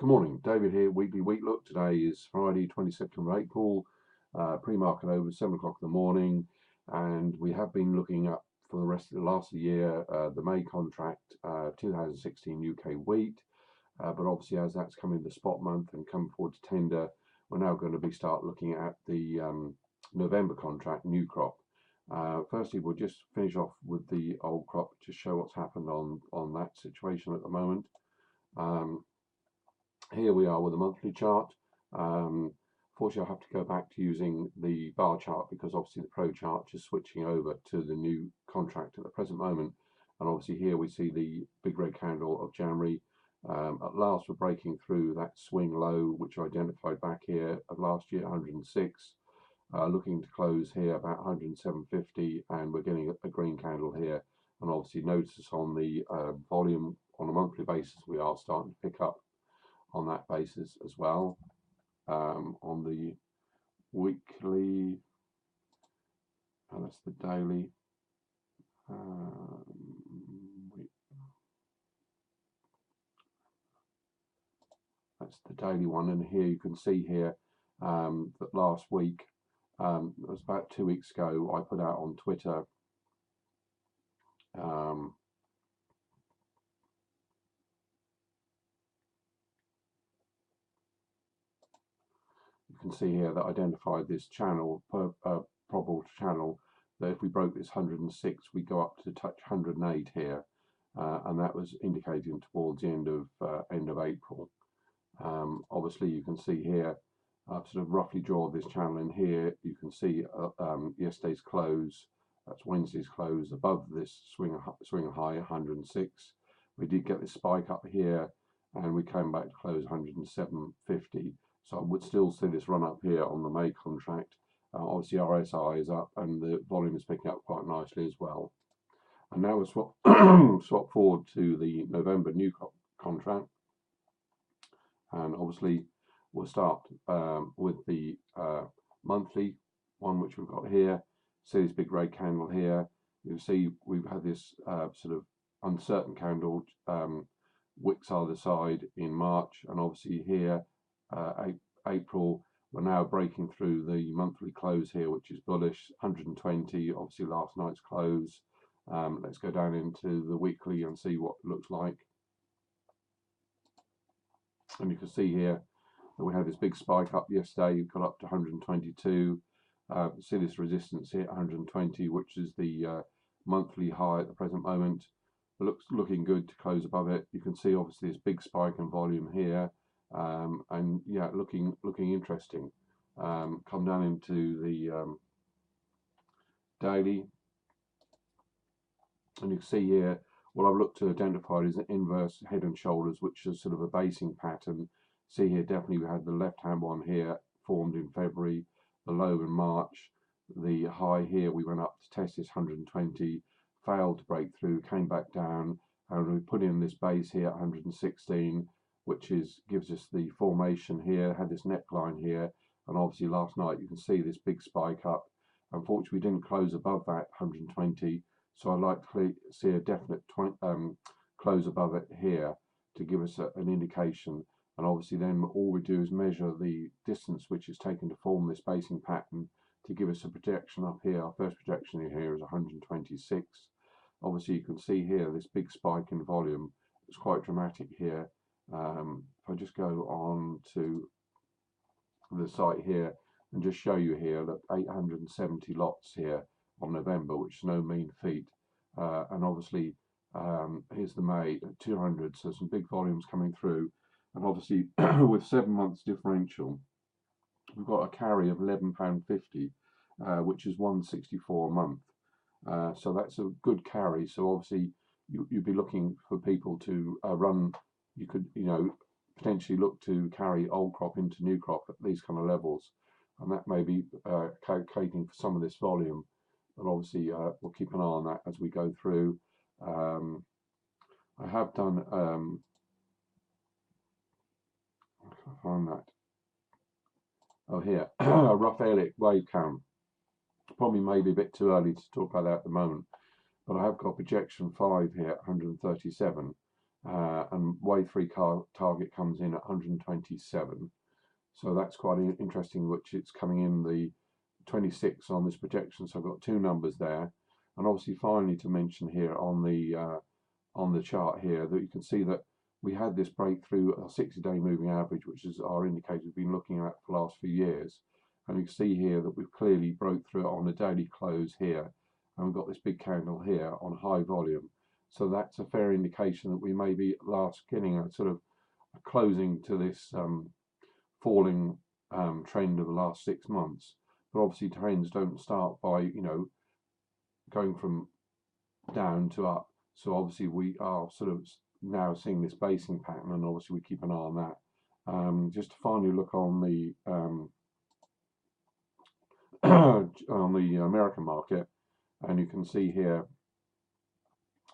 Good morning, David here, Weekly Wheat Look. Today is Friday, 22nd of April, pre-market over 7 o'clock in the morning, and we have been looking up for the rest of the last year, the May contract, 2016 UK wheat, but obviously as that's coming the spot month and come forward to tender, we're now going to be start looking at the November contract, new crop. Firstly, we'll just finish off with the old crop to show what's happened on that situation at the moment. Here we are with a monthly chart. Fortunately, I have to go back to using the bar chart because obviously the pro chart is switching over to the new contract at the present moment. And obviously here we see the big red candle of January. At last we're breaking through that swing low which I identified back here of last year, 106. Looking to close here about 107.50, and we're getting a green candle here. And obviously notice on the volume on a monthly basis we are starting to pick up on that basis as well. On the weekly, and that's the daily. That's the daily one, and here you can see here that last week, it was about 2 weeks ago, I put out on Twitter you can see here that identified this channel, probable channel, that if we broke this 106 we go up to touch 108 here, and that was indicating towards the end of April. Obviously you can see here I've sort of roughly drawn this channel in here. You can see yesterday's close, that's Wednesday's close, above this swing high 106. We did get this spike up here and we came back to close 107.50. So I would still see this run up here on the May contract. Obviously RSI is up and the volume is picking up quite nicely as well. And now we'll swap forward to the November new contract. And obviously we'll start with the monthly one, which we've got here. See this big red candle here. You see we've had this sort of uncertain candle wicks either side in March, and obviously here April we're now breaking through the monthly close here, which is bullish, 120, obviously last night's close. Let's go down into the weekly and see what it looks like. And you can see here that we had this big spike up yesterday, got up to 122. See this resistance here at 120, which is the monthly high at the present moment. It looking good to close above it. You can see obviously this big spike in volume here, and yeah, looking interesting. Come down into the daily, and you can see here what I've looked to identify is an inverse head and shoulders, which is sort of a basing pattern. See here, definitely we had the left hand one here formed in February, the low in March, the high here we went up to test this 120, failed to break through, came back down, and we put in this base here at 116, which gives us the formation here, had this neckline here, and obviously last night you can see this big spike up. Unfortunately we didn't close above that 120, so I'd like to see a definite close above it here to give us an indication. And obviously then all we do is measure the distance which is taken to form this basing pattern to give us a projection up here. Our first projection here is 126. Obviously you can see here this big spike in volume. It's quite dramatic here. If I just go on to the site here and just show you here, look, 870 lots here on November, which is no mean feat. And obviously here's the May at 200, so some big volumes coming through. And obviously with 7 months differential, we've got a carry of £11.50, which is 164 a month. So that's a good carry. So obviously you'd be looking for people to run. You could, potentially look to carry old crop into new crop at these kind of levels, and that may be calculating for some of this volume. But obviously we'll keep an eye on that as we go through. I have done I can't find that. Oh, here, a rough Elliott wave count. Probably maybe a bit too early to talk about that at the moment, but I have got projection 5 here at 137. and wave 3 target comes in at 127. So that's quite interesting, which it's coming in the 26 on this projection. So I've got two numbers there, and obviously finally to mention here on the chart here that you can see that we had this breakthrough a 60-day moving average, which is our indicator we've been looking at for the last few years. And you can see here that we've clearly broke through it on the daily close here, and we've got this big candle here on high volume. So that's a fair indication that we may be getting a sort of a closing to this falling trend of the last 6 months. But obviously trends don't start by going from down to up. So obviously we are sort of now seeing this basing pattern, and obviously we keep an eye on that. Just to finally look on the on the American market, and you can see here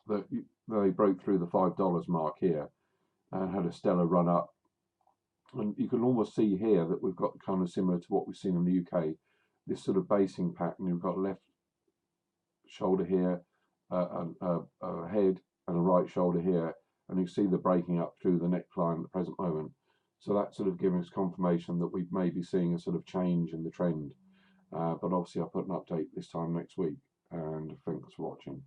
that they broke through the $5 mark here and had a stellar run up. And you can almost see here that we've got kind of similar to what we've seen in the UK, this sort of basing pattern. You've got left shoulder here, a head, and a right shoulder here, and you see the breaking up through the neckline at the present moment. So that's sort of giving us confirmation that we may be seeing a sort of change in the trend. But obviously I'll put an update this time next week, and thanks for watching.